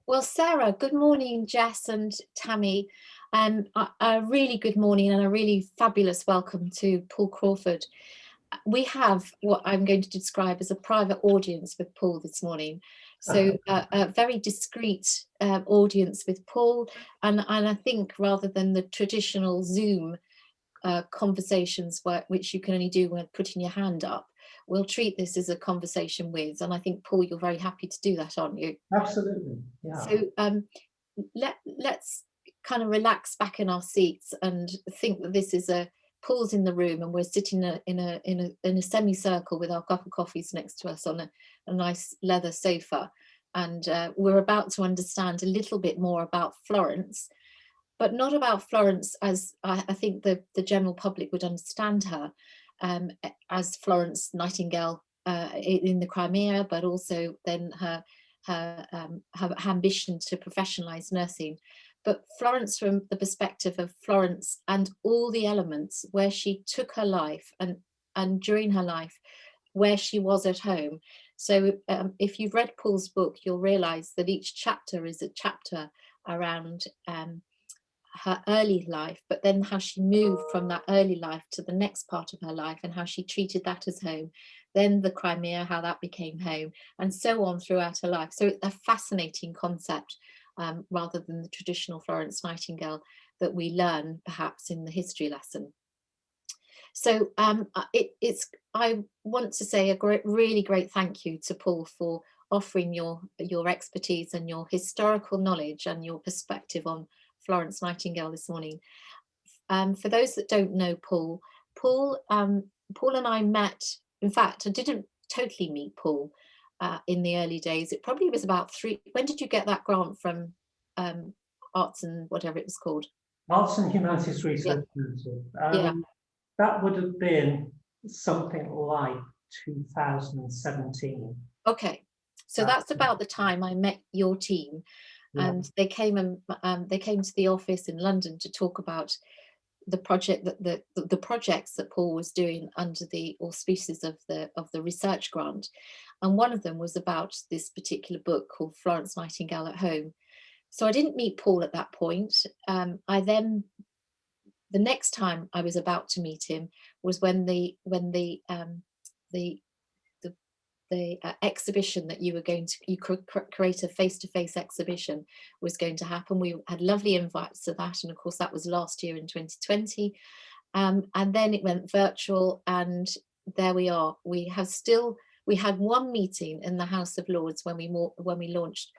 Well, Sarah, good morning, Jess and Tammy. A really good morning and a really fabulous welcome to Paul Crawford. We have what I'm going to describe as a private audience with Paul this morning. So a very discreet audience with Paul. And I think rather than the traditional Zoom conversations which you can only do when putting your hand up, we'll treat this as a conversation with. And I think, Paul, you're very happy to do that, aren't you? Absolutely, yeah. So let's kind of relax back in our seats and think that this is a Paul's in the room and we're sitting in a semicircle with our cup of coffees next to us on a nice leather sofa, and we're about to understand a little bit more about Florence, but not about Florence as I think the general public would understand her, as Florence Nightingale in the Crimea, but also then her ambition to professionalize nursing. But Florence from the perspective of Florence and all the elements where she took her life and during her life, where she was at home. So if you've read Paul's book, you'll realize that each chapter is a chapter around her early life, but then how she moved from that early life to the next part of her life and how she treated that as home, then the Crimea, how that became home, and so on throughout her life. So it's a fascinating concept, rather than the traditional Florence Nightingale that we learn perhaps in the history lesson. So I want to say a really great thank you to Paul for offering your expertise and your historical knowledge and your perspective on Florence Nightingale this morning. For those that don't know Paul, Paul and I met. In fact, I didn't totally meet Paul in the early days. It probably was about when did you get that grant from Arts and whatever it was called? Arts and Humanities Research Council. Yeah. That would have been something like 2017. Okay, so that's about the time I met your team, and they came to the office in London to talk about the project that the projects that Paul was doing under the auspices of the research grant, and one of them was about this particular book called Florence Nightingale at Home. So I didn't meet Paul at that point. The next time I was about to meet him was when the exhibition that you could create a face-to-face exhibition was going to happen. We had lovely invites to that, and of course that was last year in 2020, and then it went virtual, and there we are. We had one meeting in the House of Lords when we launched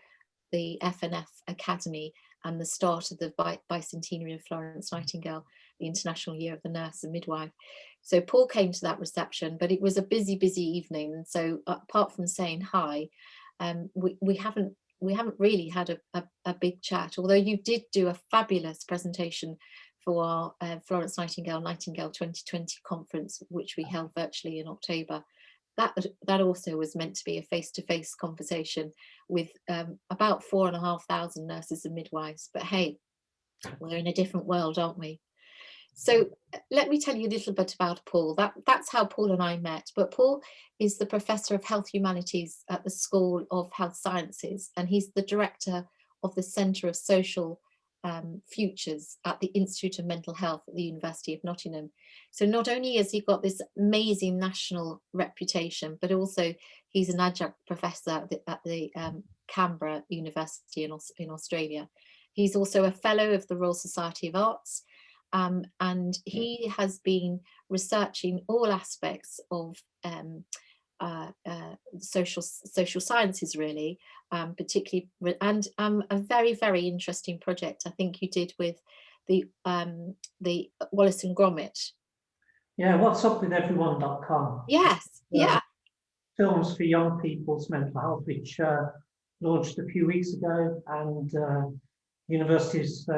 the FNF Academy and the start of the bicentenary of Florence Nightingale, the International Year of the Nurse and Midwife. So Paul came to that reception, but it was a busy evening. And so apart from saying hi, we haven't really had a big chat, although you did do a fabulous presentation for our Florence Nightingale 2020 conference, which we held virtually in October. That also was meant to be a face-to-face conversation with about 4,500 nurses and midwives. But hey, we're in a different world, aren't we? So let me tell you a little bit about Paul. That's how Paul and I met. But Paul is the Professor of Health Humanities at the School of Health Sciences, and he's the director of the Centre of Social Futures at the Institute of Mental Health at the University of Nottingham. So not only has he got this amazing national reputation, but also he's an adjunct professor at the Canberra University in Australia. He's also a fellow of the Royal Society of Arts, and he has been researching all aspects of social sciences, really, particularly, and a very interesting project I think you did with the Wallace and Gromit. Yeah, what's up with everyone.com? Yes, yeah. Films for young people's mental health, which launched a few weeks ago, and universities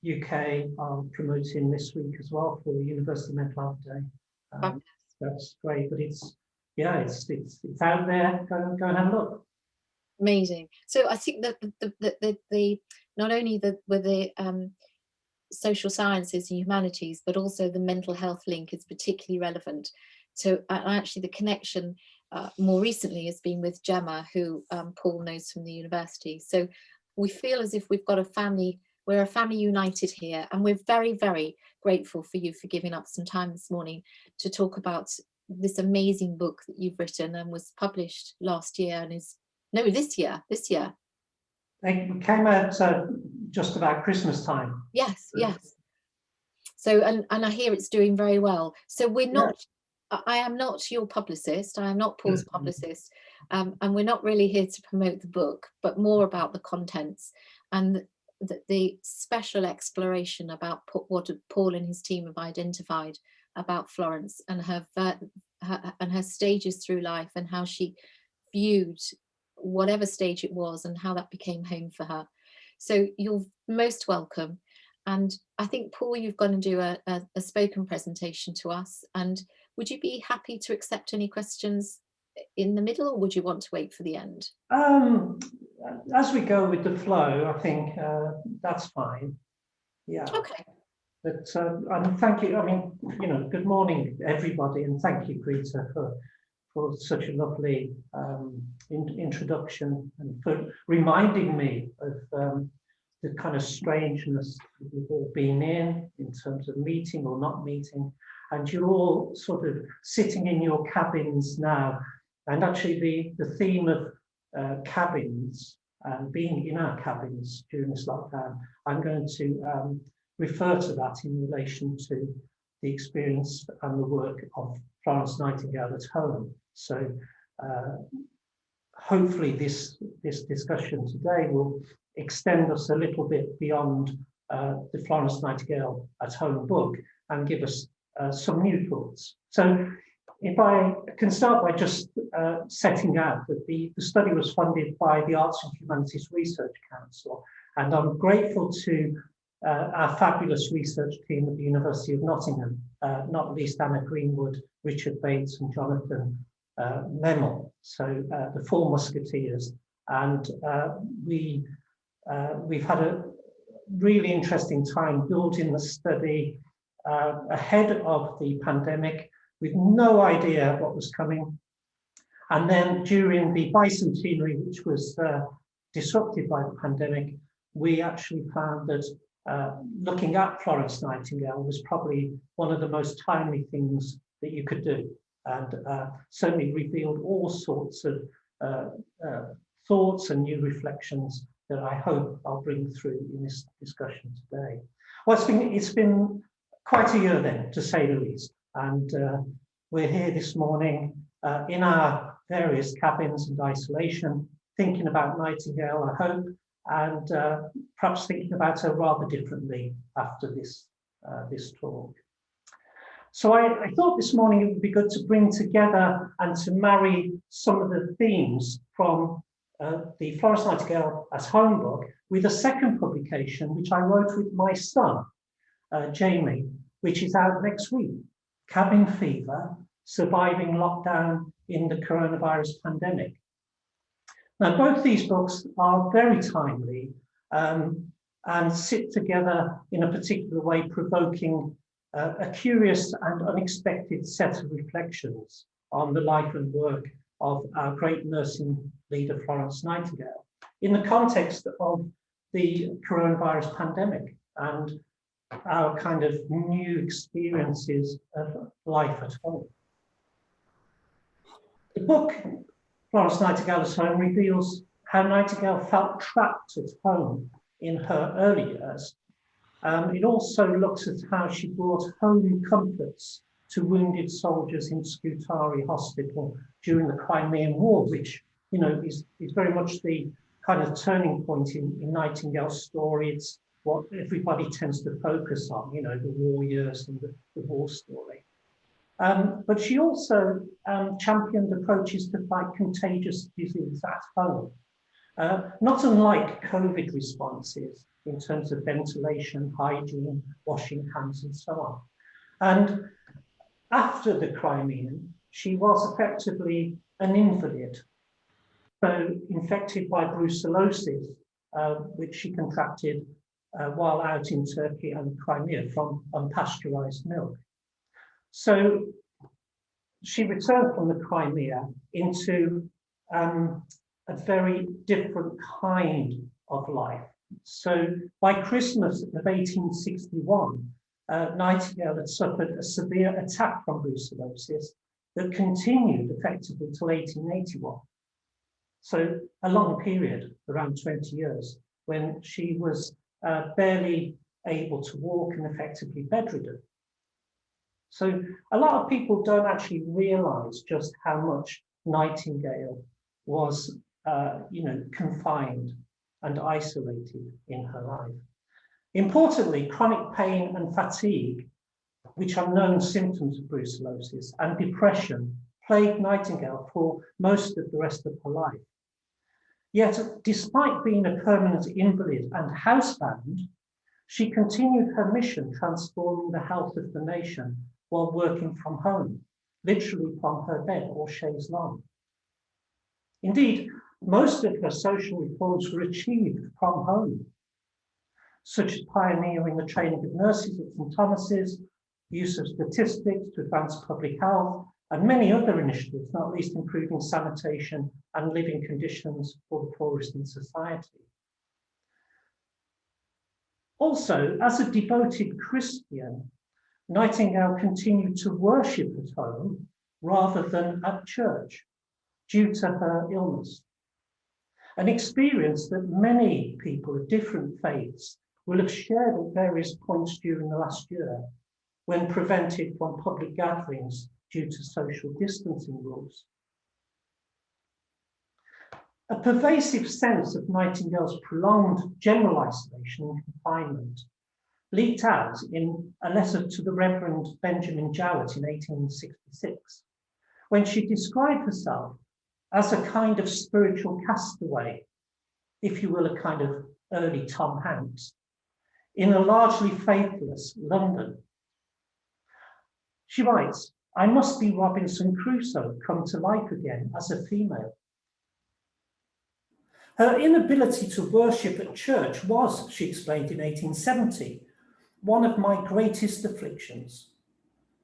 UK are promoting this week as well for University Mental Health Day. That's great, but it's out there. Go and have a look. Amazing. So I think that the not only with the social sciences and humanities, but also the mental health link is particularly relevant. So actually the connection more recently has been with Gemma, who Paul knows from the university. So we feel as if we've got a family. We're a family united here, and we're very, very grateful for you for giving up some time this morning to talk about this amazing book that you've written and was published last year and is, no, this year. It came out just about Christmas time. Yes, yes. So, and I hear it's doing very well. So we're not, I am not your publicist, I am not Paul's publicist, and we're not really here to promote the book, but more about the contents and the special exploration about what Paul and his team have identified about Florence and her stages through life, and how she viewed whatever stage it was and how that became home for her. So you're most welcome. And I think, Paul, you've gone and do a spoken presentation to us. And would you be happy to accept any questions in the middle, or would you want to wait for the end? As we go with the flow, I think that's fine. Yeah. Okay. But thank you. I mean, good morning, everybody, and thank you, Greta, for such a lovely introduction and for reminding me of the kind of strangeness we've all been in terms of meeting or not meeting. And you're all sort of sitting in your cabins now. And actually the theme of cabins and being in our cabins during this lockdown, I'm going to refer to that in relation to the experience and the work of Florence Nightingale at home. So hopefully this discussion today will extend us a little bit beyond the Florence Nightingale at home book and give us some new thoughts. So if I can start by just setting out that the study was funded by the Arts and Humanities Research Council, and I'm grateful to our fabulous research team at the University of Nottingham, not least Anna Greenwood, Richard Bates and Jonathan Memel, so the four musketeers. And we've had a really interesting time building the study ahead of the pandemic with no idea what was coming. And then during the bicentenary, which was disrupted by the pandemic, we actually found that looking at Florence Nightingale was probably one of the most timely things that you could do, and certainly revealed all sorts of thoughts and new reflections that I hope I'll bring through in this discussion today. Well, it's been quite a year then, to say the least, and we're here this morning in our various cabins and isolation, thinking about Nightingale, I hope, and perhaps thinking about her rather differently after this talk. So I thought this morning it would be good to bring together and to marry some of the themes from the Florence Nightingale at Home book with a second publication, which I wrote with my son, Jamie, which is out next week, Cabin Fever, Surviving Lockdown in the Coronavirus Pandemic. Now, both these books are very timely and sit together in a particular way, provoking a curious and unexpected set of reflections on the life and work of our great nursing leader, Florence Nightingale, in the context of the coronavirus pandemic and our kind of new experiences of life at home. The book, Florence Nightingale at Home, reveals how Nightingale felt trapped at home in her early years. It also looks at how she brought home comforts to wounded soldiers in Scutari Hospital during the Crimean War, which is very much the kind of turning point in Nightingale's story. It's what everybody tends to focus on, the war years and the war story. But she also championed approaches to fight contagious disease at home, not unlike COVID responses in terms of ventilation, hygiene, washing hands, and so on. And after the Crimean, she was effectively an invalid, so infected by brucellosis, which she contracted while out in Turkey and Crimea from unpasteurized milk. So she returned from the Crimea into a very different kind of life. So by Christmas of 1861, Nightingale had suffered a severe attack from brucellosis that continued effectively till 1881. So a long period, around 20 years, when she was barely able to walk and effectively bedridden. So a lot of people don't actually realise just how much Nightingale was, confined and isolated in her life. Importantly, chronic pain and fatigue, which are known symptoms of brucellosis, and depression plagued Nightingale for most of the rest of her life. Yet, despite being a permanent invalid and housebound, she continued her mission transforming the health of the nation while working from home, literally from her bed or chaise longue. Indeed, most of her social reforms were achieved from home, such as pioneering the training of nurses at St Thomas's, use of statistics to advance public health, and many other initiatives, not least improving sanitation and living conditions for the poorest in society. Also, as a devoted Christian, Nightingale continued to worship at home rather than at church due to her illness, an experience that many people of different faiths will have shared at various points during the last year when prevented from public gatherings due to social distancing rules. A pervasive sense of Nightingale's prolonged general isolation and confinement leaked out in a letter to the Reverend Benjamin Jowett in 1866, when she described herself as a kind of spiritual castaway, if you will, a kind of early Tom Hanks, in a largely faithless London. She writes, "I must be Robinson Crusoe come to life again as a female." Her inability to worship at church was, she explained in 1870, one of my greatest afflictions,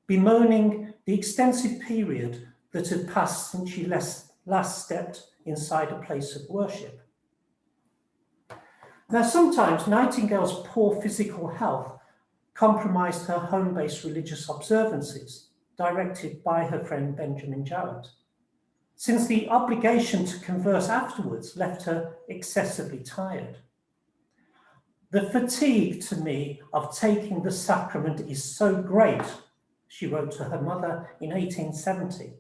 bemoaning the extensive period that had passed since she last stepped inside a place of worship. Now, sometimes Nightingale's poor physical health compromised her home-based religious observances, directed by her friend Benjamin Jowett, since the obligation to converse afterwards left her excessively tired. "The fatigue to me of taking the sacrament is so great," she wrote to her mother in 1870,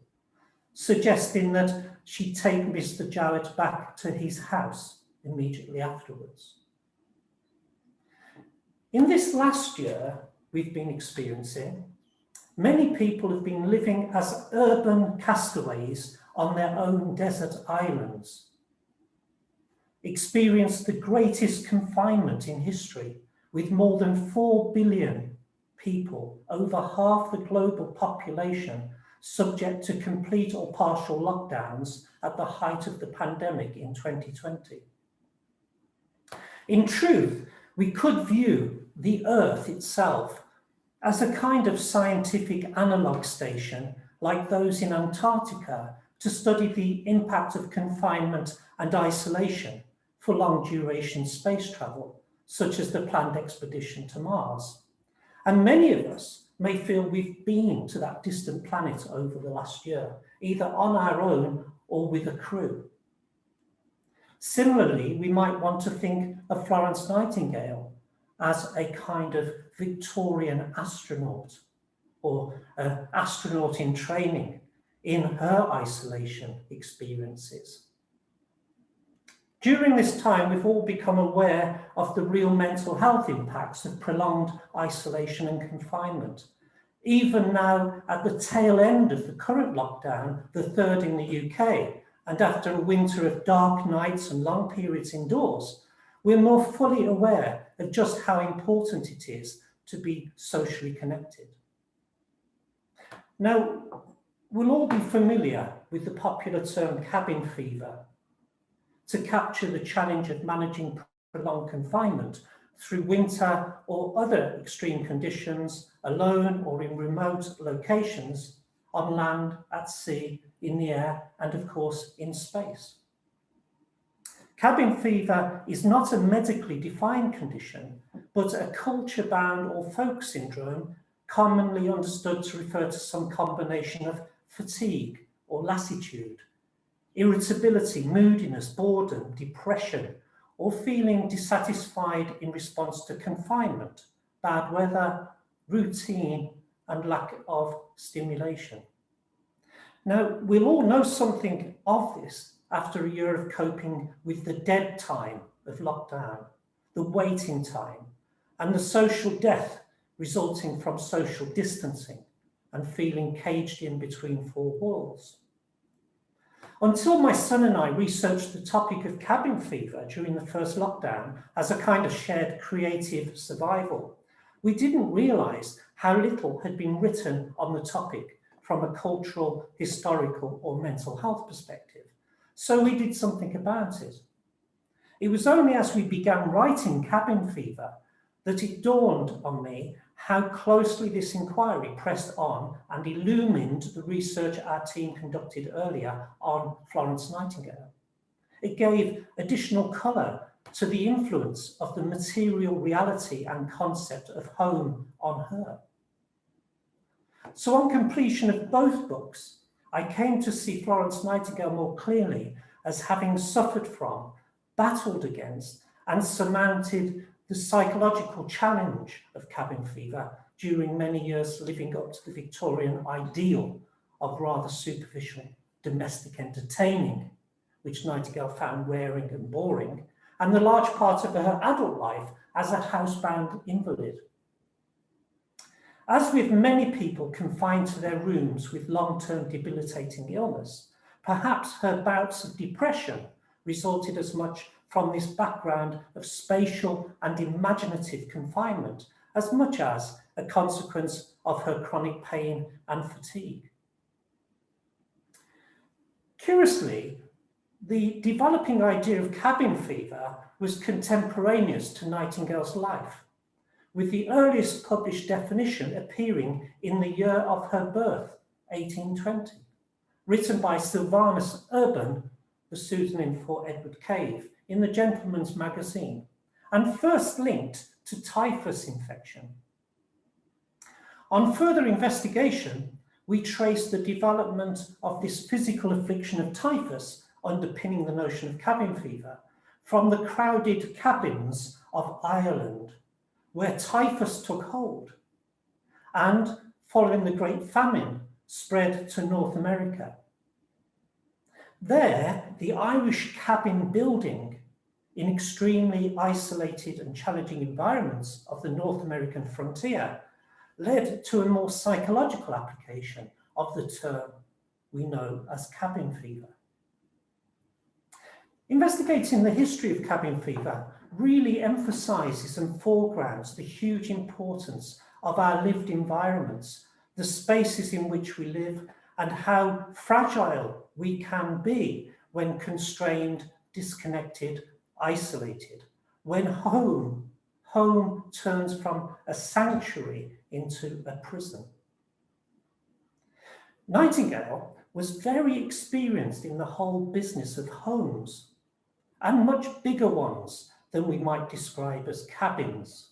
suggesting that she take Mr. Jowett back to his house immediately afterwards. In this last year we've been experiencing, many people have been living as urban castaways on their own desert islands, experienced the greatest confinement in history, with more than 4 billion people, over half the global population, subject to complete or partial lockdowns at the height of the pandemic in 2020. In truth, we could view the Earth itself as a kind of scientific analog station like those in Antarctica to study the impact of confinement and isolation for long duration space travel, such as the planned expedition to Mars. And many of us may feel we've been to that distant planet over the last year, either on our own or with a crew. Similarly, we might want to think of Florence Nightingale as a kind of Victorian astronaut, or an astronaut in training in her isolation experiences. During this time, we've all become aware of the real mental health impacts of prolonged isolation and confinement. Even now, at the tail end of the current lockdown, the third in the UK, and after a winter of dark nights and long periods indoors, we're more fully aware of just how important it is to be socially connected. Now, we'll all be familiar with the popular term cabin fever to capture the challenge of managing prolonged confinement through winter or other extreme conditions, alone or in remote locations, on land, at sea, in the air, and of course in space. Cabin fever is not a medically defined condition, but a culture-bound or folk syndrome commonly understood to refer to some combination of fatigue or lassitude, irritability, moodiness, boredom, depression, or feeling dissatisfied in response to confinement, bad weather, routine, and lack of stimulation. Now, we'll all know something of this after a year of coping with the dead time of lockdown, the waiting time, and the social death resulting from social distancing and feeling caged in between four walls. Until my son and I researched the topic of cabin fever during the first lockdown as a kind of shared creative survival, we didn't realise how little had been written on the topic from a cultural, historical, or mental health perspective. So we did something about it. It was only as we began writing Cabin Fever that it dawned on me how closely this inquiry pressed on and illumined the research our team conducted earlier on Florence Nightingale. It gave additional colour to the influence of the material reality and concept of home on her. So on completion of both books, I came to see Florence Nightingale more clearly as having suffered from, battled against, and surmounted the psychological challenge of cabin fever during many years living up to the Victorian ideal of rather superficial domestic entertaining, which Nightingale found wearing and boring, and the large part of her adult life as a housebound invalid. As with many people confined to their rooms with long-term debilitating illness, perhaps her bouts of depression resulted as much from this background of spatial and imaginative confinement as much as a consequence of her chronic pain and fatigue. Curiously, the developing idea of cabin fever was contemporaneous to Nightingale's life, with the earliest published definition appearing in the year of her birth, 1820, written by Sylvanus Urban, the pseudonym for Edward Cave, in the Gentleman's Magazine, and first linked to typhus infection. On further investigation, we trace the development of this physical affliction of typhus underpinning the notion of cabin fever from the crowded cabins of Ireland, where typhus took hold, and following the Great Famine, spread to North America. There, the Irish cabin building in extremely isolated and challenging environments of the North American frontier led to a more psychological application of the term we know as cabin fever. Investigating the history of cabin fever really emphasises and foregrounds the huge importance of our lived environments, the spaces in which we live, and how fragile we can be when constrained, disconnected, isolated, when home turns from a sanctuary into a prison. Nightingale was very experienced in the whole business of homes, and much bigger ones than we might describe as cabins.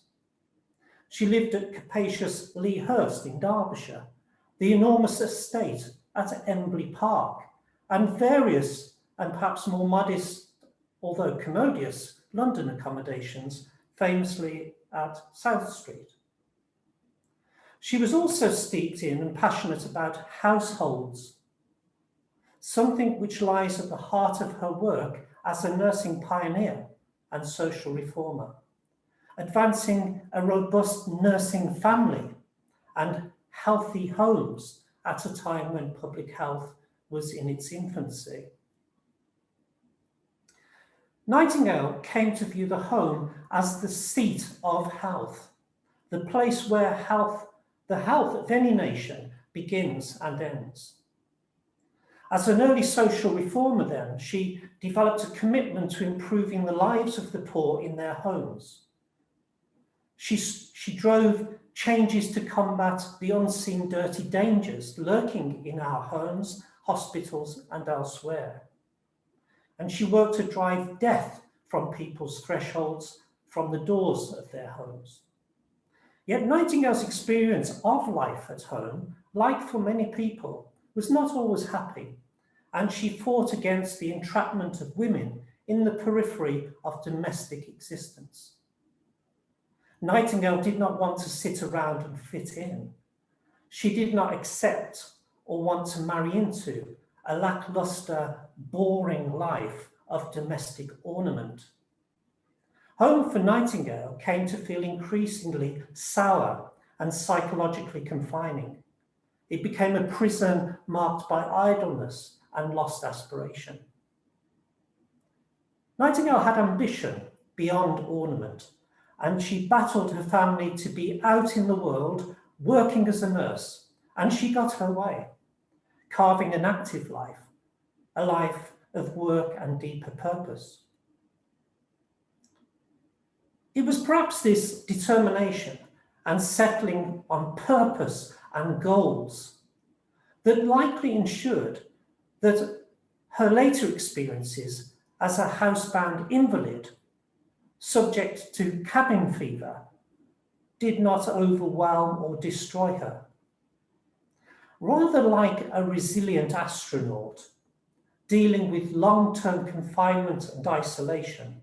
She lived at capacious Lea Hurst in Derbyshire, the enormous estate at Embley Park, and various and perhaps more modest, although commodious, London accommodations, famously at South Street. She was also steeped in and passionate about households, something which lies at the heart of her work as a nursing pioneer and social reformer, advancing a robust nursing family and healthy homes at a time when public health was in its infancy. Nightingale came to view the home as the seat of health, the place where the health of any nation begins and ends. As an early social reformer then, she developed a commitment to improving the lives of the poor in their homes. She drove changes to combat the unseen dirty dangers lurking in our homes, hospitals, and elsewhere. and she worked to drive death from people's thresholds, from the doors of their homes. Yet Nightingale's experience of life at home, like for many people, was not always happy, and she fought against the entrapment of women in the periphery of domestic existence. Nightingale did not want to sit around and fit in. She did not accept or want to marry into a lackluster, boring life of domestic ornament. Home for Nightingale came to feel increasingly sour and psychologically confining. It became a prison marked by idleness and lost aspiration. Nightingale had ambition beyond ornament, and she battled her family to be out in the world working as a nurse, and she got her way, carving an active life, a life of work and deeper purpose. It was perhaps this determination and settling on purpose and goals that likely ensured that her later experiences as a housebound invalid, subject to cabin fever, did not overwhelm or destroy her. Rather like a resilient astronaut dealing with long-term confinement and isolation,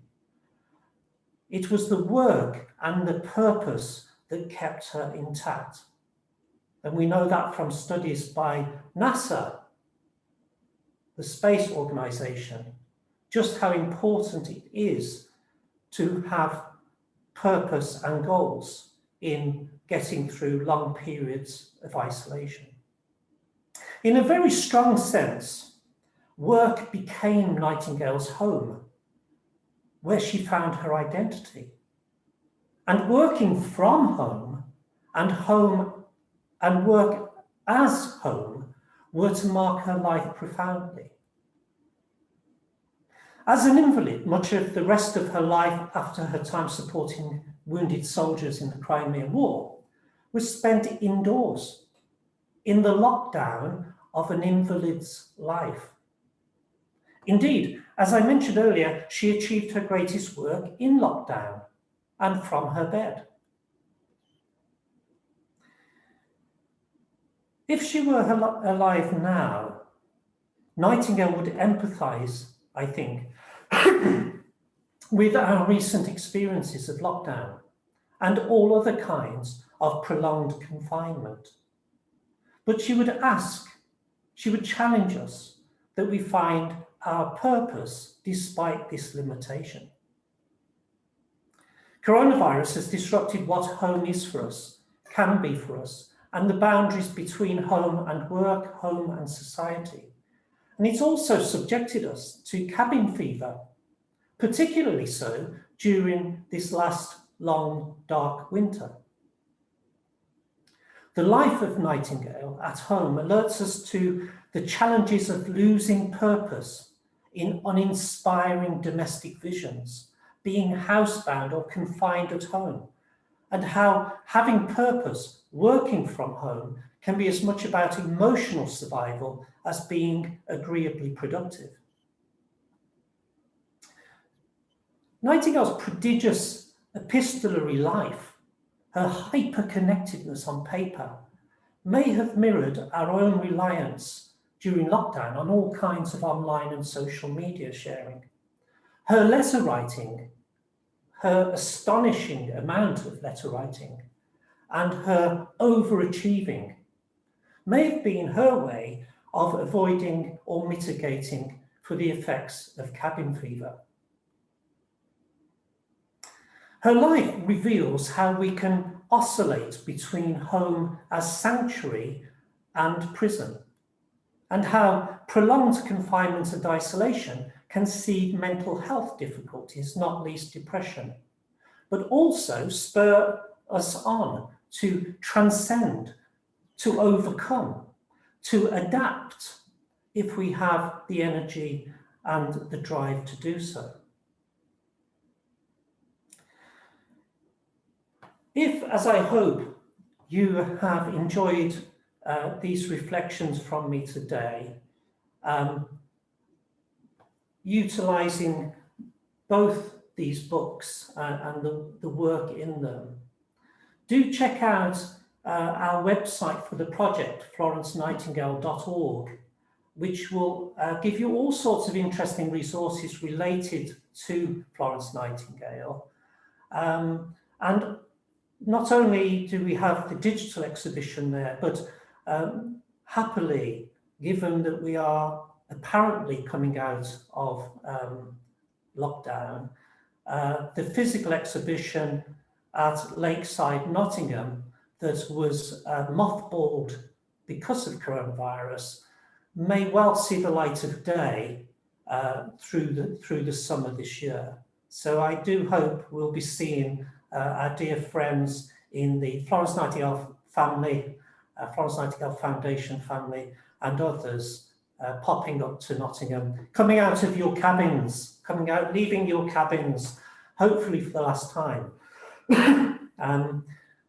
it was the work and the purpose that kept her intact. And we know that from studies by NASA, the space organization, just how important it is to have purpose and goals in getting through long periods of isolation. In a very strong sense, work became Nightingale's home, where she found her identity. And working from home and work as home were to mark her life profoundly. As an invalid, much of the rest of her life after her time supporting wounded soldiers in the Crimean War was spent indoors, in the lockdown of an invalid's life. Indeed, as I mentioned earlier, she achieved her greatest work in lockdown and from her bed. If she were alive now, Nightingale would empathise, I think, with our recent experiences of lockdown and all other kinds of prolonged confinement. But she would challenge us that we find our purpose despite this limitation. Coronavirus has disrupted what home is for us, can be for us, and the boundaries between home and work, home and society. And it's also subjected us to cabin fever, particularly so during this last long, dark winter. The life of Nightingale at home alerts us to the challenges of losing purpose in uninspiring domestic visions, being housebound or confined at home, and how having purpose, working from home, can be as much about emotional survival as being agreeably productive. Nightingale's prodigious epistolary life, her hyper-connectedness on paper, may have mirrored our own reliance during lockdown on all kinds of online and social media sharing. Her letter writing, her astonishing amount of letter writing, and her overachieving may have been her way of avoiding or mitigating for the effects of cabin fever. Her life reveals how we can oscillate between home as sanctuary and prison, and how prolonged confinement and isolation can seed mental health difficulties, not least depression, but also spur us on to transcend, to overcome, to adapt if we have the energy and the drive to do so. If, as I hope, you have enjoyed these reflections from me today, utilising both these books and the work in them, do check out our website for the project, florencenightingale.org, which will give you all sorts of interesting resources related to Florence Nightingale. And not only do we have the digital exhibition there, but happily, given that we are apparently coming out of lockdown, the physical exhibition at Lakeside, Nottingham, that was mothballed because of coronavirus, may well see the light of day through the summer this year. So I do hope we'll be seeing our dear friends in the Florence Nightingale family, Florence Nightingale Foundation family, and others popping up to Nottingham, coming out of your cabins, leaving your cabins, hopefully for the last time.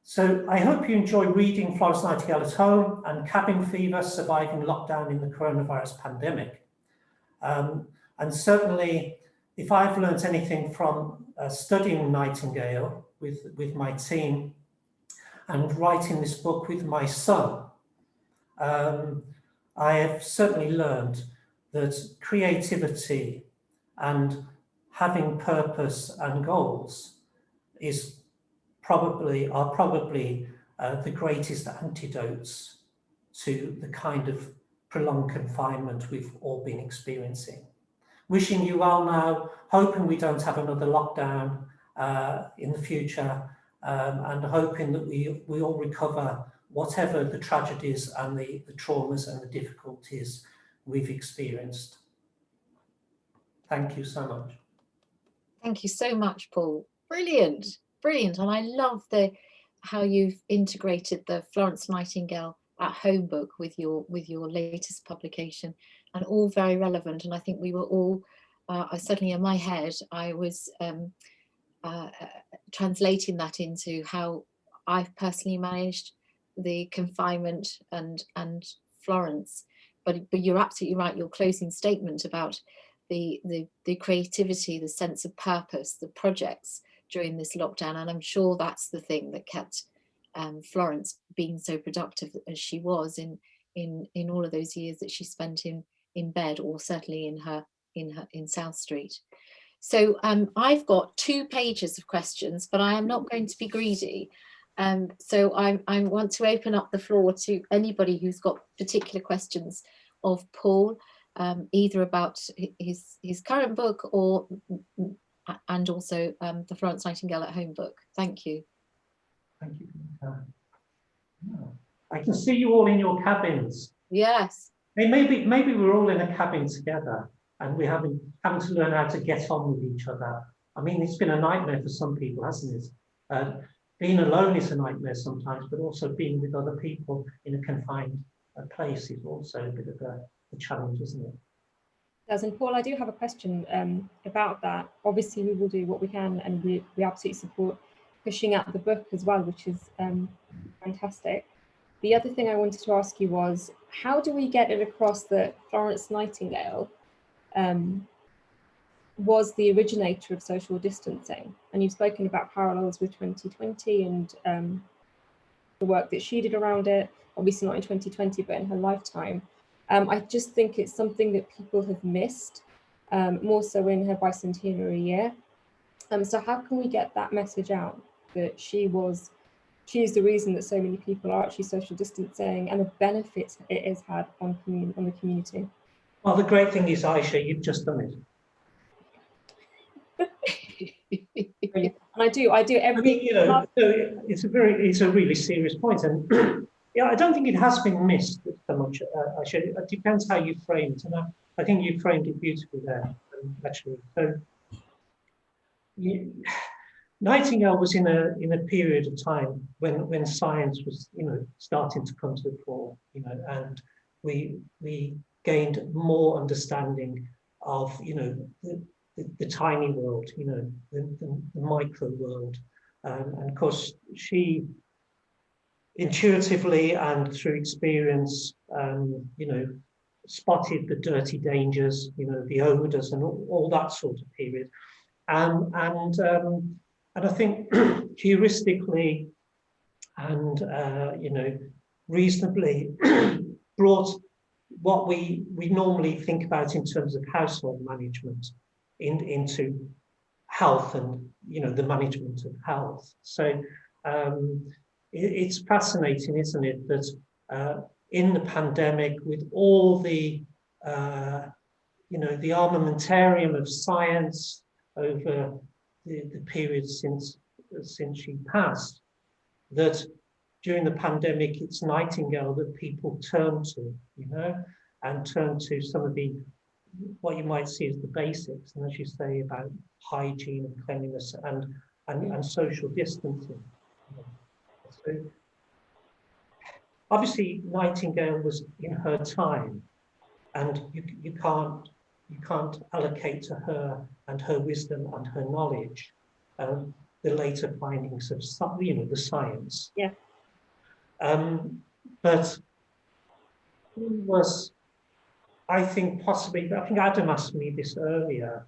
So I hope you enjoy reading Florence Nightingale at Home and Cabin Fever, Surviving Lockdown in the Coronavirus Pandemic. And certainly, if I've learnt anything from studying Nightingale with my team and writing this book with my son, I have certainly learned that creativity and having purpose and goals are probably the greatest antidotes to the kind of prolonged confinement we've all been experiencing. Wishing you well now, hoping we don't have another lockdown in the future, and hoping that we all recover whatever the tragedies and the traumas and the difficulties we've experienced. Thank you so much. Thank you so much, Paul. Brilliant, brilliant. And I love how you've integrated the Florence Nightingale at Home book with your latest publication, and all very relevant. And I think we were all, certainly in my head, I was translating that into how I've personally managed the confinement and Florence. But you're absolutely right. Your closing statement about the creativity, the sense of purpose, the projects during this lockdown, and I'm sure that's the thing that kept Florence being so productive as she was in all of those years that she spent in bed, or certainly in South Street. So I've got 2 pages of questions, but I am not going to be greedy. So I want to open up the floor to anybody who's got particular questions of Paul, either about his current book and also the Florence Nightingale at Home book. Thank you. Thank you. I can see you all in your cabins. Yes. Hey, maybe we're all in a cabin together, and we're having to learn how to get on with each other. I mean, it's been a nightmare for some people, hasn't it? Being alone is a nightmare sometimes, but also being with other people in a confined place is also a bit of a challenge, isn't it? And Paul, I do have a question about that. Obviously, we will do what we can, and we absolutely support pushing out the book as well, which is fantastic. The other thing I wanted to ask you was, how do we get it across that Florence Nightingale was the originator of social distancing? And you've spoken about parallels with 2020 and the work that she did around it, obviously not in 2020, but in her lifetime. I just think it's something that people have missed, more so in her bicentenary year. So how can we get that message out, that she is the reason that so many people are actually social distancing, and the benefit it has had on the community? Well, the great thing is, Aisha, you've just done it. Brilliant. And I do every. I mean, it's a really serious point, and yeah, I don't think it has been missed so much. Actually, it depends how you frame it, and I think you framed it beautifully there, actually. So, Nightingale was in a period of time when science was, starting to come to the fore, and we gained more understanding of, the tiny world, the micro world, and of course she intuitively and through experience, spotted the dirty dangers, you know, the odours and all that sort of period. And I think heuristically and, you know, reasonably brought what we normally think about in terms of household management into health and, you know, the management of health. So it's fascinating, isn't it, that in the pandemic, with all the, you know, the armamentarium of science over the period since she passed, that during the pandemic, it's Nightingale that people turn to, you know, and turn to some of the, what you might see as the basics, and as you say, about hygiene and cleanliness and social distancing. So obviously, Nightingale was in her time, and you can't allocate to her and her wisdom and her knowledge the later findings of, you know, the science. Yeah. But he was, I think Adam asked me this earlier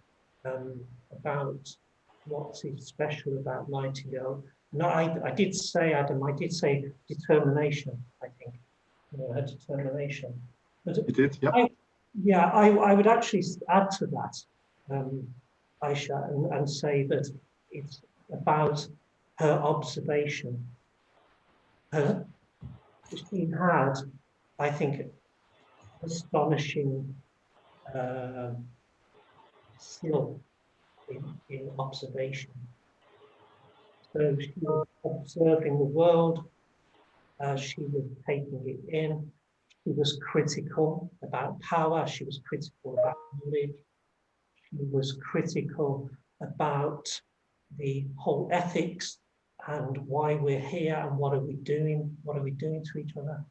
about what's special about Nightingale. No, I did say, Adam, I did say determination, I think, you know, her determination. But you did, yeah. I would actually add to that, Aisha, and say that it's about her observation. She had, I think, astonishing skill in observation. So she was observing the world, she was taking it in, she was critical about power, she was critical about knowledge, she was critical about the whole ethics and why we're here and what are we doing to each other.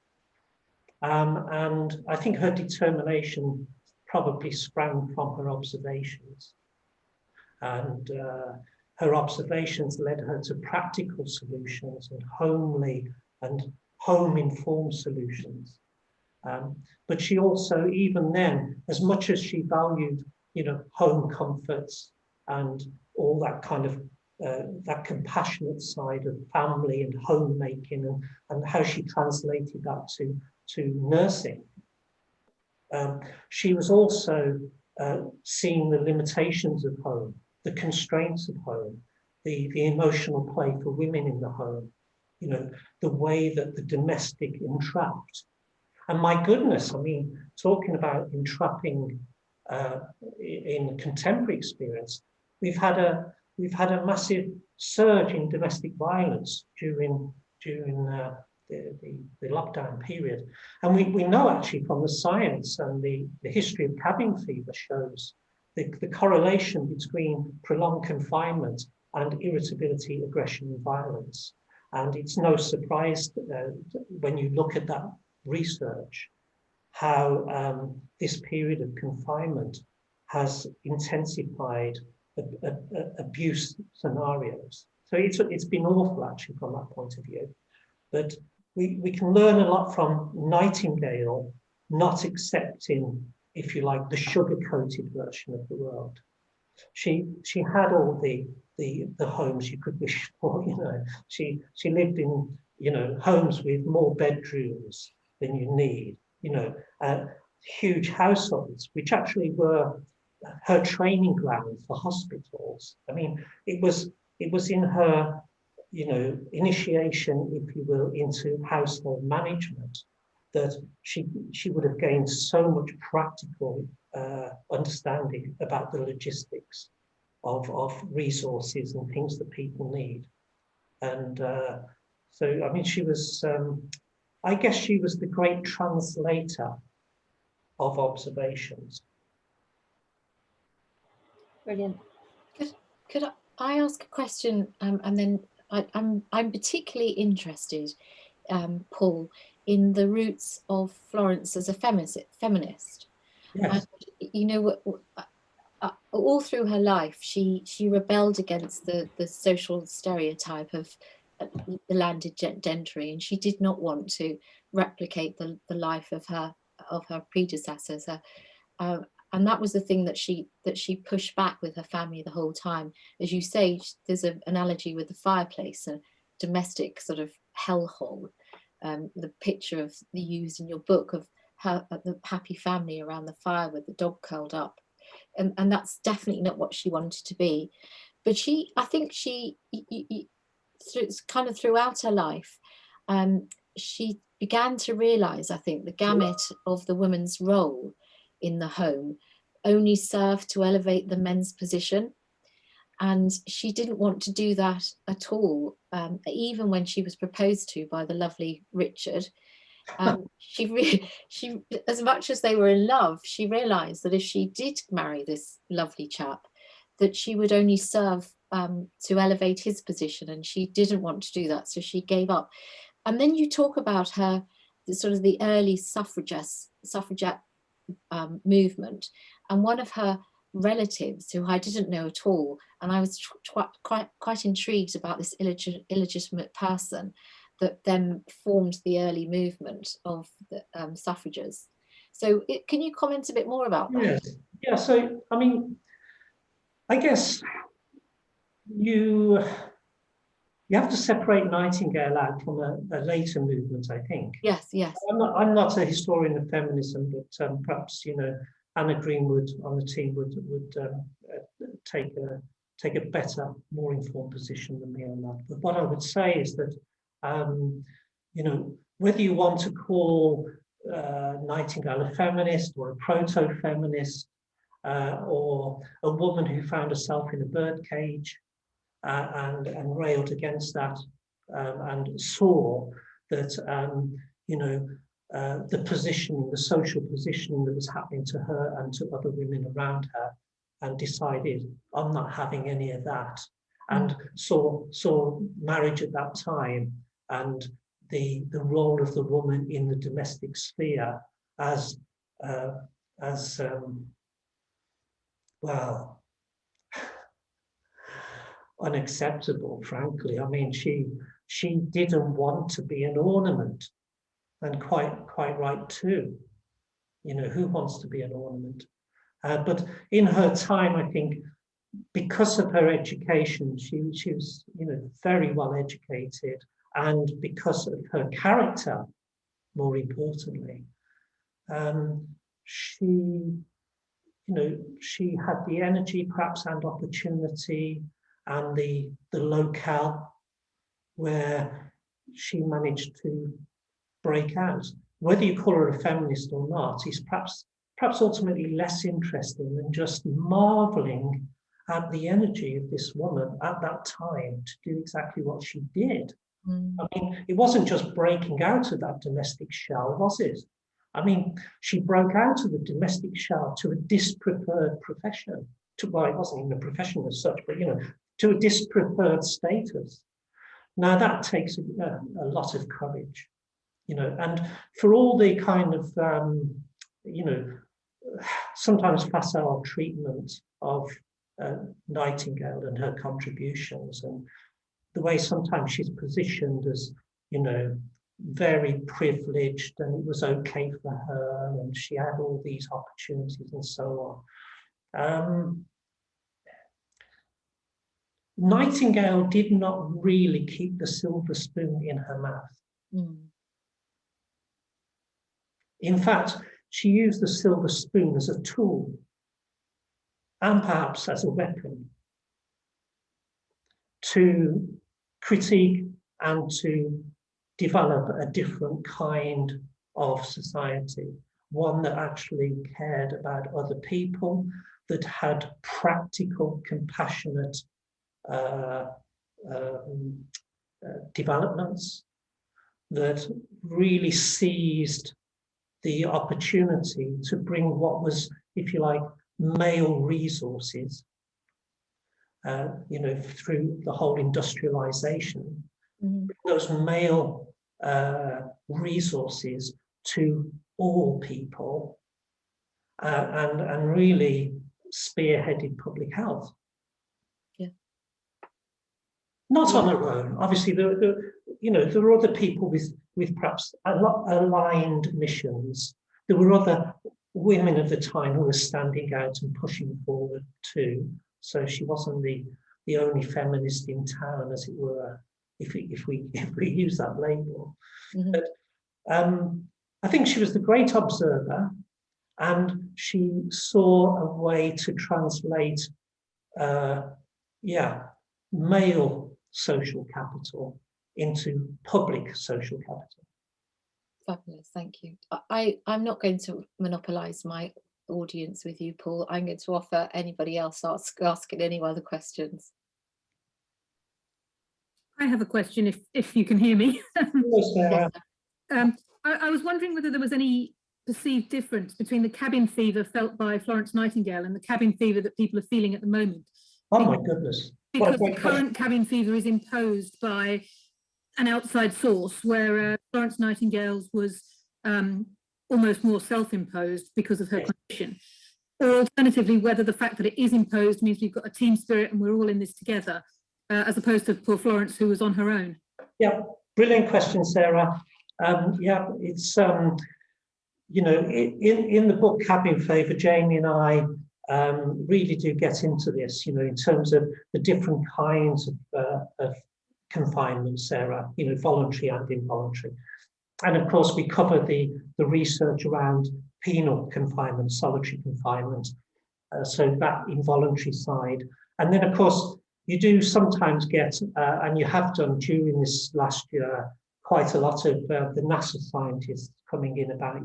And I think her determination probably sprang from her observations. And her observations led her to practical solutions and homely and home-informed solutions. But she also, even then, as much as she valued, you know, home comforts and all that kind of that compassionate side of family and homemaking and how she translated that to nursing. She was also seeing the limitations of home, the constraints of home, the emotional play for women in the home, you know, the way that the domestic entrapped. And my goodness, I mean, talking about entrapping in contemporary experience, we've had a massive surge in domestic violence during the lockdown period. And we know actually from the science and the history of cabin fever shows the correlation between prolonged confinement and irritability, aggression, and violence. And it's no surprise when you look at that research, how this period of confinement has intensified abuse scenarios. So it's been awful actually from that point of view. But we can learn a lot from Nightingale not accepting, if you like, the sugar-coated version of the world. She had all the homes you could wish for, you know. She lived in, you know, homes with more bedrooms than you need, you know, huge households, which actually were her training ground for hospitals. I mean, it was in her, you know, initiation, if you will, into household management that she would have gained so much practical understanding about the logistics of resources and things that people need. And so, I mean, she was, I guess she was the great translator of observations. Brilliant. Could I ask a question, and then I'm particularly interested, Paul, in the roots of Florence as a feminist. Yes. And, you know, all through her life, she rebelled against the social stereotype of the landed gentry, and she did not want to replicate the life of her her predecessors. And that was the thing that she pushed back with her family the whole time. As you say, there's an analogy with the fireplace, a domestic sort of hellhole. The picture of used in your book of her, the happy family around the fire with the dog curled up, and that's definitely not what she wanted to be. But I think it's kind of throughout her life, she began to realize, I think, the gamut of the woman's role in the home only served to elevate the men's position. And she didn't want to do that at all, even when she was proposed to by the lovely Richard. She, as much as they were in love, she realized that if she did marry this lovely chap, that she would only serve to elevate his position, and she didn't want to do that, so she gave up. And then you talk about her, sort of the early suffragette movement, and one of her relatives, who I didn't know at all, and I was quite intrigued about this illegitimate person that then formed the early movement of the suffrages. So can you comment a bit more about that? Yes. Yeah, so I mean, I guess you have to separate Nightingale out from a later movement, I think. Yes, yes. I'm not a historian of feminism, but perhaps, you know, Anna Greenwood on the team would take a better, more informed position than me on that. But what I would say is that, you know, whether you want to call Nightingale a feminist or a proto-feminist, or a woman who found herself in a birdcage and railed against that, and saw that, you know, the positioning, the social positioning that was happening to her and to other women around her, and decided, I'm not having any of that, and saw marriage at that time and the role of the woman in the domestic sphere as well, unacceptable, frankly. I mean, she didn't want to be an ornament, and quite right too. You know, who wants to be an ornament? But in her time, I think, because of her education, she was, you know, very well educated, and because of her character, more importantly, she, you know, she had the energy, perhaps, and opportunity, and the locale where she managed to break out. Whether you call her a feminist or not is perhaps ultimately less interesting than just marveling at the energy of this woman at that time to do exactly what she did. I mean, it wasn't just breaking out of that domestic shell, was it? I mean, she broke out of the domestic shell to a dispreferred profession. Well, it wasn't even a profession as such, but, you know, to a dispreferred status. Now, that takes a lot of courage, you know, and for all the kind of, you know, sometimes facile treatment of Nightingale and her contributions, and the way sometimes she's positioned as, you know, very privileged, and it was okay for her, and she had all these opportunities and so on. Nightingale did not really keep the silver spoon in her mouth. In fact, she used the silver spoon as a tool, and perhaps as a weapon, to critique and to develop a different kind of society, one that actually cared about other people, that had practical, compassionate developments, that really seized the opportunity to bring what was, if you like, male resources, you know, through the whole industrialization, those male resources to all people, and really spearheaded public health. Yeah. Not on her own. Obviously, you know, there were other people with perhaps aligned missions, there were other women at the time who were standing out and pushing forward too. So she wasn't the only feminist in town, as it were, if we use that label. Mm-hmm. But I think she was the great observer, and she saw a way to translate, male social capital into public social capital. Fabulous, thank you. I'm not going to monopolise my audience with you, Paul. I'm going to offer anybody else asking any other questions. I have a question, if you can hear me. Hello, Sarah. I was wondering whether there was any perceived difference between the cabin fever felt by Florence Nightingale and the cabin fever that people are feeling at the moment. Oh my goodness. Because the current cabin fever is imposed by an outside source, where Florence Nightingale's was almost more self-imposed because of her condition. Or alternatively, whether the fact that it is imposed means we've got a team spirit and we're all in this together, as opposed to poor Florence, who was on her own. Yeah, brilliant question, Sarah. It's in the book Cabin Fever, Jamie and I really do get into this, in terms of the different kinds of confinement, Sarah, voluntary and involuntary. And of course, we cover the research around penal confinement, solitary confinement, so that involuntary side. And then, of course, you do sometimes get, and you have done during this last year, quite a lot of the NASA scientists coming in about,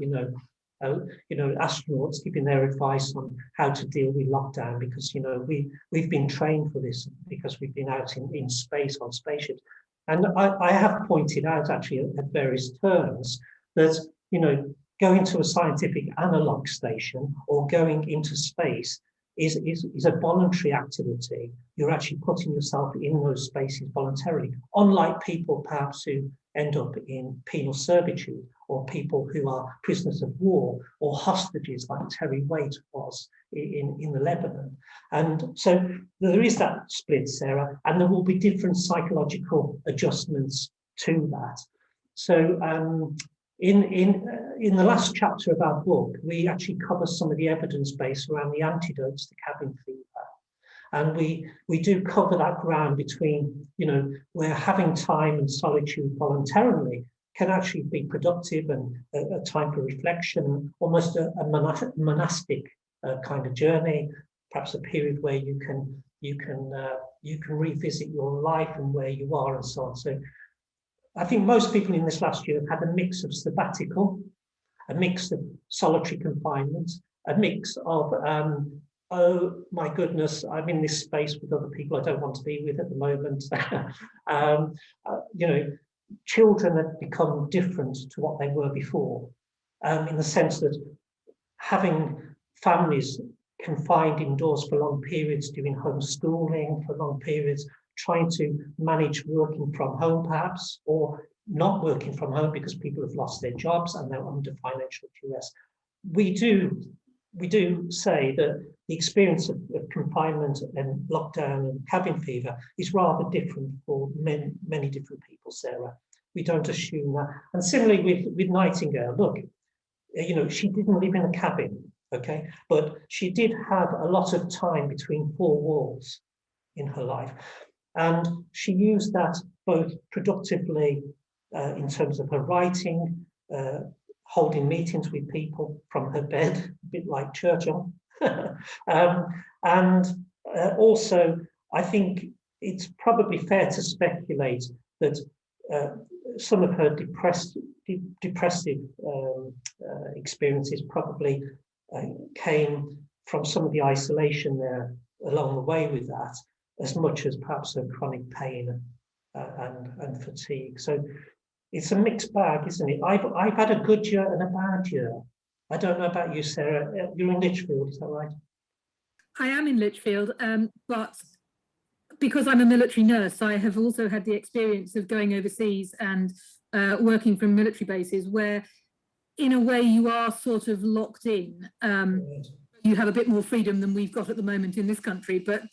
astronauts giving their advice on how to deal with lockdown, because we've been trained for this because we've been out in space on spaceships. And I have pointed out actually at various turns that going to a scientific analog station or going into space is a voluntary activity. You're actually putting yourself in those spaces voluntarily, unlike people perhaps who end up in penal servitude, or people who are prisoners of war or hostages like Terry Waite was in the Lebanon. And so there is that split, Sarah, and there will be different psychological adjustments to that. So in the last chapter of our book, we actually cover some of the evidence base around the antidotes to cabin fever. And we do cover that ground between, where having time and solitude voluntarily can actually be productive and a time for reflection, almost a monastic kind of journey, perhaps a period where you can revisit your life and where you are and so on. So I think most people in this last year have had a mix of sabbatical, a mix of solitary confinement, a mix of oh my goodness, I'm in this space with other people I don't want to be with at the moment. Children have become different to what they were before, in the sense that having families confined indoors for long periods, doing homeschooling for long periods, trying to manage working from home perhaps, or not working from home because people have lost their jobs and they're under financial duress. We do say that the experience of confinement and lockdown and cabin fever is rather different for many different people, Sarah. We don't assume that. And similarly with Nightingale, look, she didn't live in a cabin, okay? But she did have a lot of time between four walls in her life. And she used that both productively in terms of her writing, holding meetings with people from her bed, a bit like Churchill. And also, I think it's probably fair to speculate that some of her depressive experiences probably came from some of the isolation there along the way with that, as much as perhaps her chronic pain and fatigue. So it's a mixed bag, isn't it? I've had a good year and a bad year. I don't know about you, Sarah. You're in Lichfield, is that right? I am in Lichfield, but because I'm a military nurse, I have also had the experience of going overseas and working from military bases where, in a way, you are sort of locked in. You have a bit more freedom than we've got at the moment in this country, but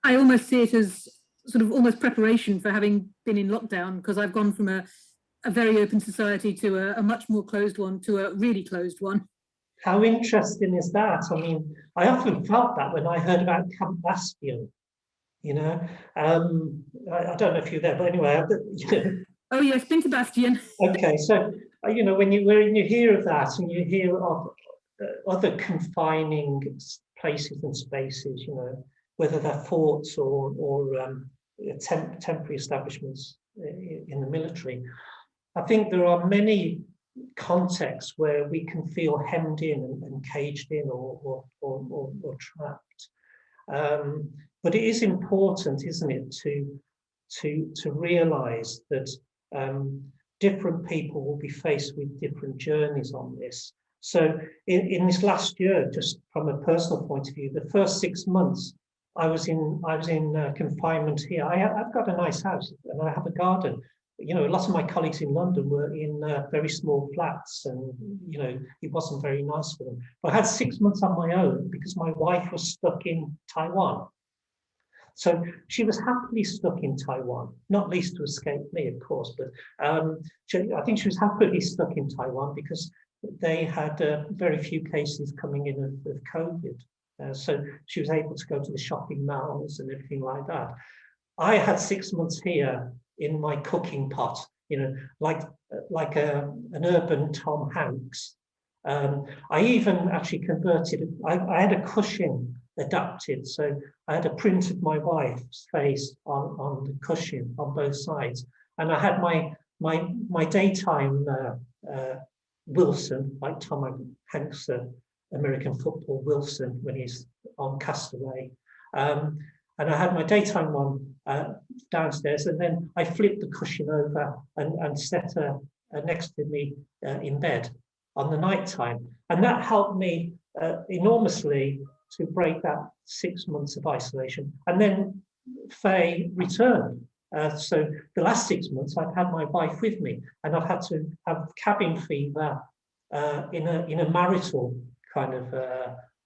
I almost see it as sort of almost preparation for having been in lockdown, because I've gone from a a very open society to a much more closed one, to a really closed one. How interesting is that? I mean, I often felt that when I heard about Camp Bastion, you know. I don't know if you're there, but anyway. Oh yes, been to Bastion. Okay, so you know, when you hear of that and you hear of other confining places and spaces, you know, whether they're forts or temporary establishments in the military, I think there are many contexts where we can feel hemmed in and caged in or trapped. But it is important, isn't it, to realise that different people will be faced with different journeys on this. So in this last year, just from a personal point of view, the first 6 months I was in confinement here. I've got a nice house and I have a garden. You know, a lot of my colleagues in London were in very small flats, and you know, it wasn't very nice for them. But I had 6 months on my own because my wife was stuck in Taiwan. So she was happily stuck in Taiwan, not least to escape me, of course, but I think she was happily stuck in Taiwan because they had very few cases coming in of COVID. So she was able to go to the shopping malls and everything like that. I had 6 months here in my cooking pot, you know, like an urban Tom Hanks. I even actually converted, I had a cushion adapted. So I had a print of my wife's face on the cushion on both sides. And I had my daytime Wilson, like Tom Hanks, American football Wilson when he's on Castaway. And I had my daytime one downstairs, and then I flipped the cushion over and set her next to me in bed on the night time. And that helped me enormously to break that 6 months of isolation. And then Faye returned. So the last 6 months I've had my wife with me, and I've had to have cabin fever in a marital kind of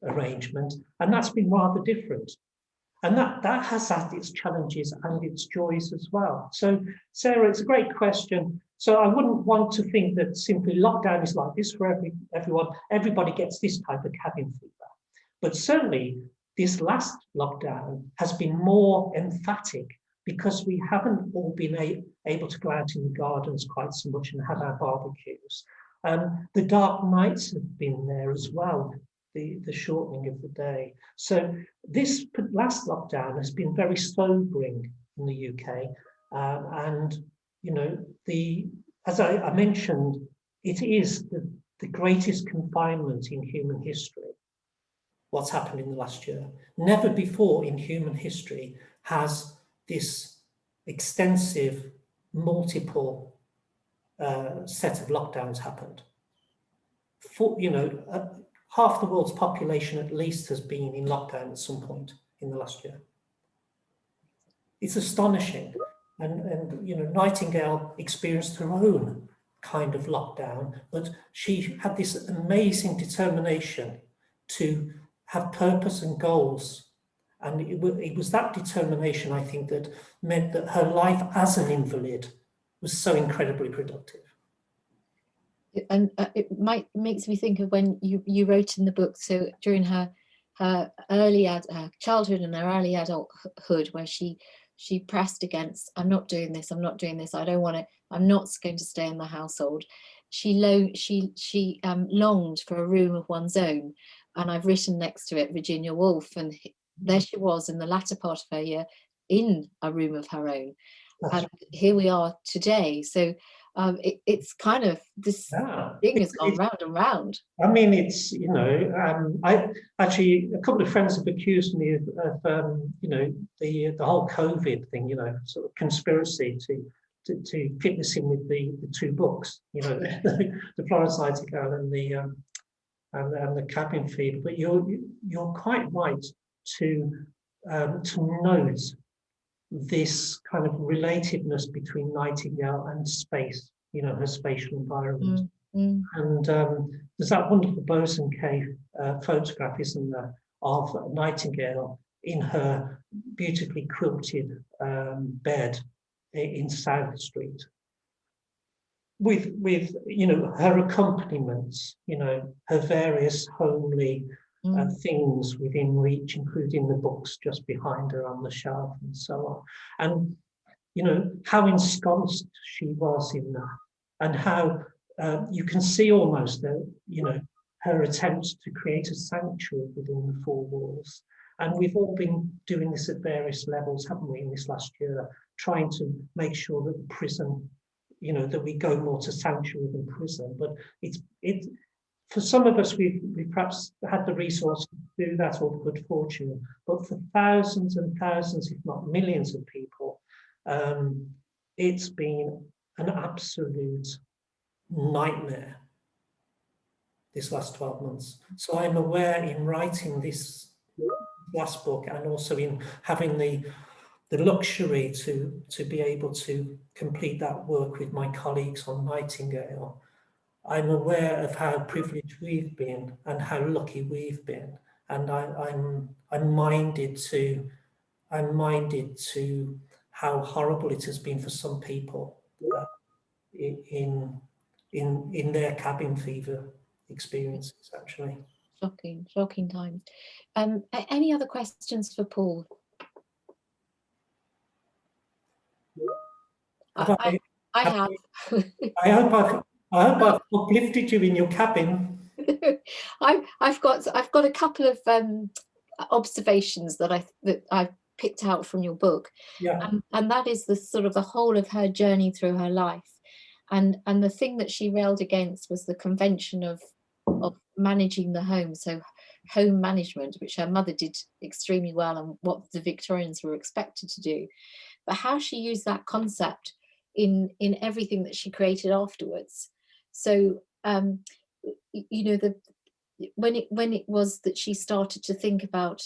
arrangement. And that's been rather different. And that has had its challenges and its joys as well. So, Sarah, it's a great question. So I wouldn't want to think that simply lockdown is like this for everyone. Everybody gets this type of cabin fever. But certainly this last lockdown has been more emphatic because we haven't all been able to go out in the gardens quite so much and have our barbecues. The dark nights have been there as well. The shortening of the day. So this last lockdown has been very sobering in the UK. And, you know, as I mentioned, it is the greatest confinement in human history, what's happened in the last year. Never before in human history has this extensive, multiple set of lockdowns happened. Half the world's population at least has been in lockdown at some point in the last year. It's astonishing. And you know, Nightingale experienced her own kind of lockdown, but she had this amazing determination to have purpose and goals. And it was that determination, I think, that meant that her life as an invalid was so incredibly productive. And it makes me think of when you wrote in the book, so during her early childhood and her early adulthood, where she pressed against, I'm not doing this, I don't want to, I'm not going to stay in the household. She longed for a room of one's own, and I've written next to it Virginia Woolf, and there she was in the latter part of her year in a room of her own. And here we are today. So it's kind of this thing has gone round and round. I mean, it's, you know, I actually, a couple of friends have accused me of you know, the whole COVID thing, you know, sort of conspiracy to fit this in with the two books, you know, the Florence Nightingale and the cabin fever. But you're quite right to note this kind of relatedness between Nightingale and space, you know, her spatial environment. And there's that wonderful Boson Cave photograph, isn't there, of Nightingale in her beautifully quilted bed in South Street. with you know, her accompaniments, you know, her various homely things within reach, including the books just behind her on the shelf and so on. And, you know, how ensconced she was in that, and how you can see almost that, you know, her attempts to create a sanctuary within the four walls. And we've all been doing this at various levels, haven't we, in this last year, trying to make sure that the prison, you know, that we go more to sanctuary than prison. But it's for some of us, we've perhaps had the resources to do that, or the good fortune. But for thousands and thousands, if not millions of people, it's been an absolute nightmare this last 12 months. So I'm aware, in writing this last book, and also in having the luxury to be able to complete that work with my colleagues on Nightingale, I'm aware of how privileged we've been and how lucky we've been, and I'm minded to how horrible it has been for some people in their cabin fever experiences, actually. Shocking times. Any other questions for Paul? I have. I hope I've uplifted you in your cabin. I've got a couple of observations that I've picked out from your book, and that is the sort of the whole of her journey through her life, and the thing that she railed against was the convention of managing the home, so home management, which her mother did extremely well, and what the Victorians were expected to do, but how she used that concept in everything that she created afterwards. So you know, when it was that she started to think about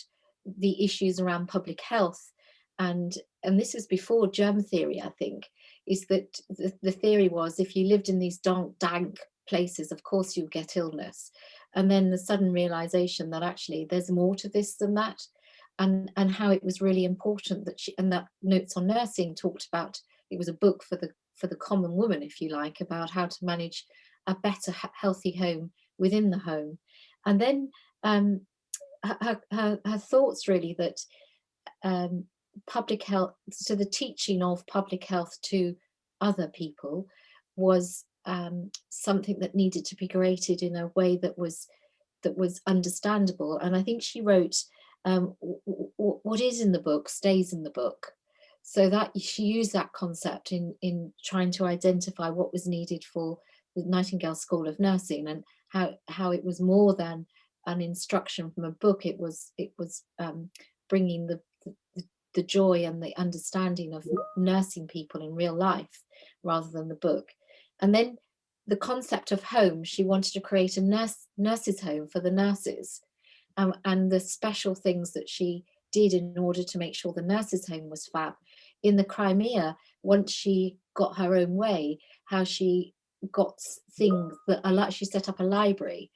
the issues around public health, and this was before germ theory, I think, is that the theory was, if you lived in these dank places, of course you'll get illness, and then the sudden realization that actually there's more to this than that, and how it was really important that and that Notes on Nursing talked about, it was a book for the common woman, if you like, about how to manage a better healthy home within the home. And then her thoughts really that public health, so the teaching of public health to other people was something that needed to be created in a way that was understandable. And I think she wrote, what is in the book stays in the book. So that she used that concept in trying to identify what was needed for the Nightingale School of Nursing, and how it was more than an instruction from a book. It was bringing the joy and the understanding of nursing people in real life rather than the book. And then the concept of home, she wanted to create a nurses' home for the nurses, and the special things that she did in order to make sure the nurses' home was fab. In the Crimea, once she got her own way, how she got things that she set up a library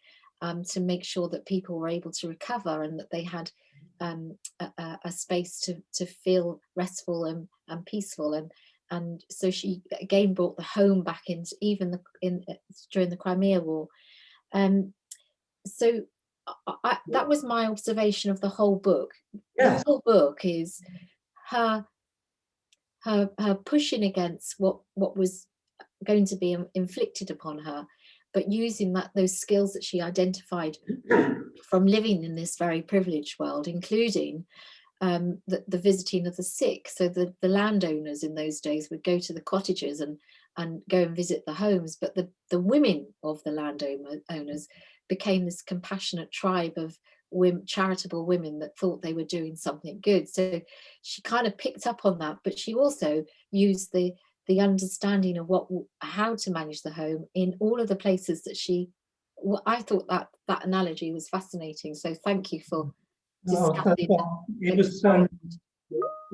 to make sure that people were able to recover, and that they had a space to feel restful and peaceful, and so she again brought the home back into even during the Crimea War. So that was my observation of the whole book. Yes. The whole book is her pushing against what was going to be inflicted upon her, but using those skills that she identified from living in this very privileged world, including the visiting of the sick. So the landowners in those days would go to the cottages and go and visit the homes, but the women of the landowners became this compassionate tribe of charitable women that thought they were doing something good. So she kind of picked up on that, but she also used the understanding of how to manage the home in all of the places that I thought that analogy was fascinating. So thank you for discussing it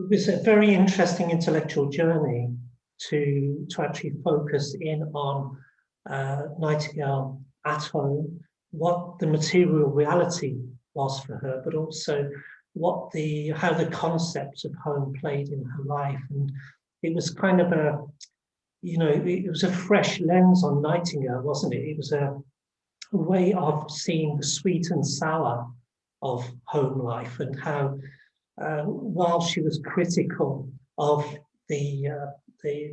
was a very interesting intellectual journey to actually focus in on Nightingale at home, what the material reality was for her, but also how the concept of home played in her life. And it was kind of you know, it was a fresh lens on Nightingale, wasn't it? It was a way of seeing the sweet and sour of home life, and how, while she was critical of the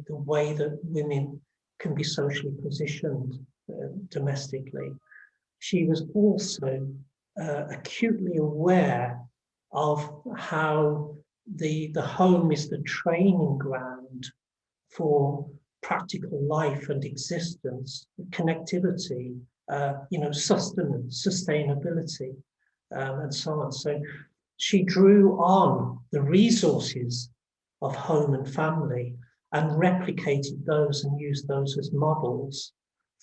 way that women can be socially positioned domestically, she was also acutely aware of how the home is the training ground for practical life and existence, connectivity, you know, sustenance, sustainability, and so on. So she drew on the resources of home and family and replicated those and used those as models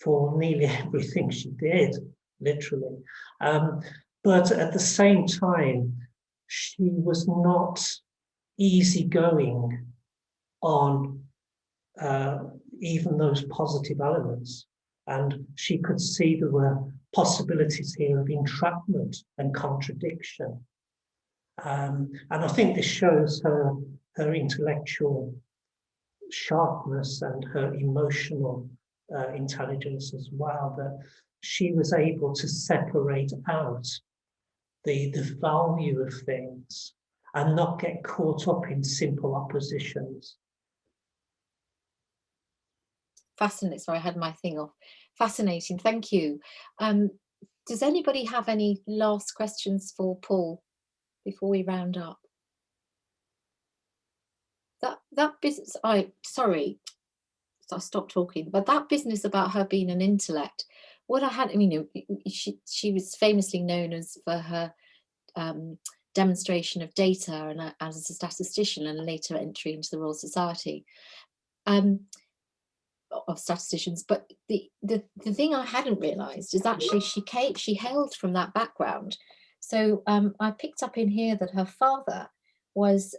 for nearly everything she did, literally. But at the same time, she was not easygoing on even those positive elements. And she could see there were possibilities here of entrapment and contradiction. And I think this shows her intellectual sharpness and her emotional intelligence as well, that she was able to separate out the value of things and not get caught up in simple oppositions. Fascinating. Sorry, I had my thing off. Fascinating. Thank you. Does anybody have any last questions for Paul before we round up? That business, sorry, so I stopped talking, but that business about her being an intellect, what I had, I mean, she was famously known as for her demonstration of data and as a statistician, and later entry into the Royal Society of statisticians. But the thing I hadn't realised is actually she hailed from that background. So I picked up in here that her father was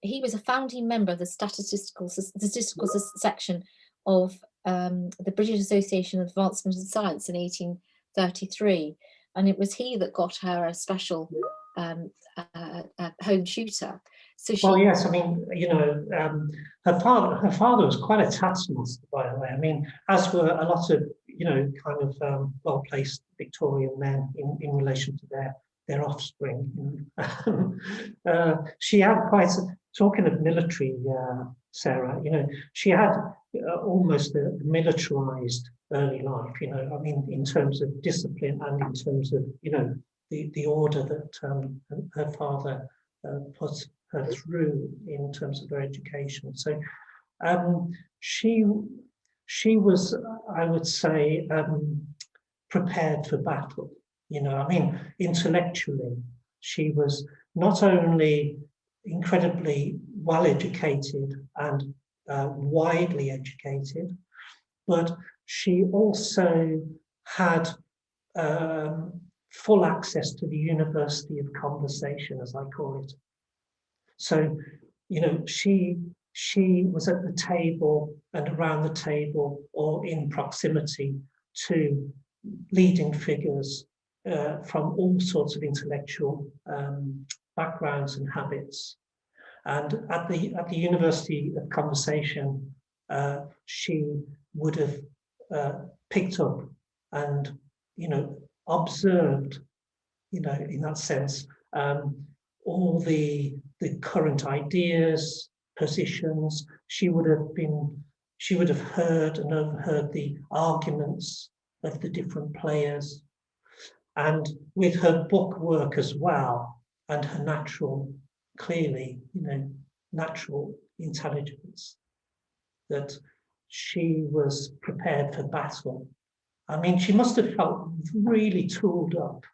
he was a founding member of the statistical section of the British Association of Advancement in Science in 1833, and it was he that got her a special home tutor. So she, well, yes, I mean, you know, her father was quite a taskmaster, by the way. I mean, as were a lot of, you know, kind of well-placed Victorian men in relation to their offspring. She had quite, talking of military, Sarah, you know, she had almost a militarized early life, you know, I mean, in terms of discipline and in terms of, you know, the order that her father put her through in terms of her education. So she was, I would say, prepared for battle. You know, I mean, intellectually, she was not only incredibly well educated and widely educated, but she also had full access to the University of Conversation, as I call it. So, you know, she was at the table and around the table or in proximity to leading figures from all sorts of intellectual backgrounds and habits. And at the University of Conversation, she would have picked up and, you know, observed, you know, in that sense, all the current ideas, positions. She would have heard and overheard the arguments of the different players. And with her book work as well, and her natural, clearly, you know, natural intelligence, that she was prepared for battle. I mean, she must have felt really tooled up.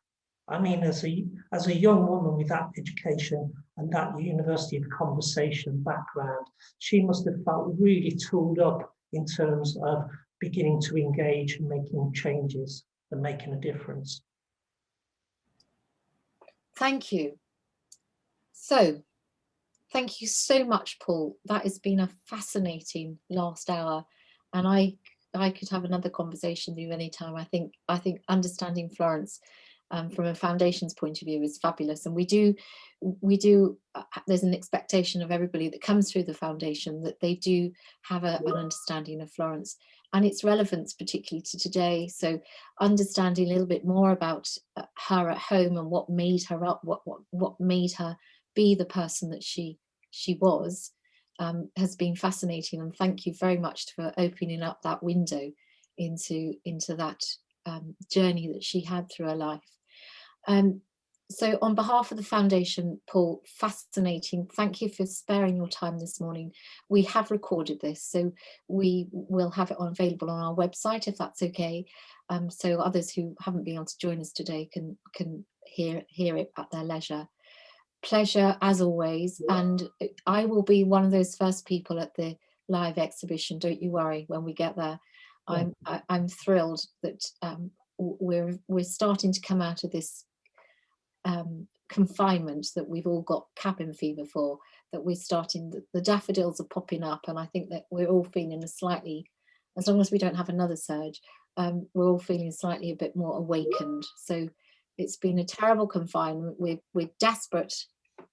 I mean, as a young woman with that education and that University of Conversation background, she must have felt really tooled up in terms of beginning to engage and making changes and making a difference. thank you. So thank you so much, Paul. That has been a fascinating last hour, and I could have another conversation with you anytime. I think understanding Florence from a foundation's point of view is fabulous. And we do there's an expectation of everybody that comes through the foundation that they do have an understanding of Florence and its relevance, particularly to today. So understanding a little bit more about her at home and what made her up, what made her be the person that she was, has been fascinating. And thank you very much for opening up that window into that journey that she had through her life. So on behalf of the foundation, Paul, fascinating. Thank you for sparing your time this morning. We have recorded this, so we will have it available on our website, if that's okay. So others who haven't been able to join us today can hear it at their leisure. Pleasure as always, and I will be one of those first people at the live exhibition. Don't you worry when we get there. I'm thrilled that we're starting to come out of this confinement that we've all got cabin fever for, that we're starting, the daffodils are popping up, and I think that we're all feeling a slightly, as long as we don't have another surge, we're all feeling slightly a bit more awakened. So it's been a terrible confinement. We're desperate,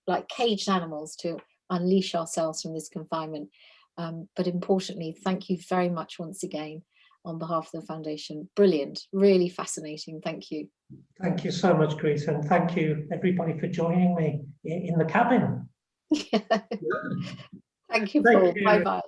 like caged animals, to unleash ourselves from this confinement. But importantly, thank you very much once again on behalf of the foundation. Brilliant, really fascinating. Thank you. Thank you so much, Greta, and thank you everybody for joining me in the cabin. Thank you, Paul. Bye bye.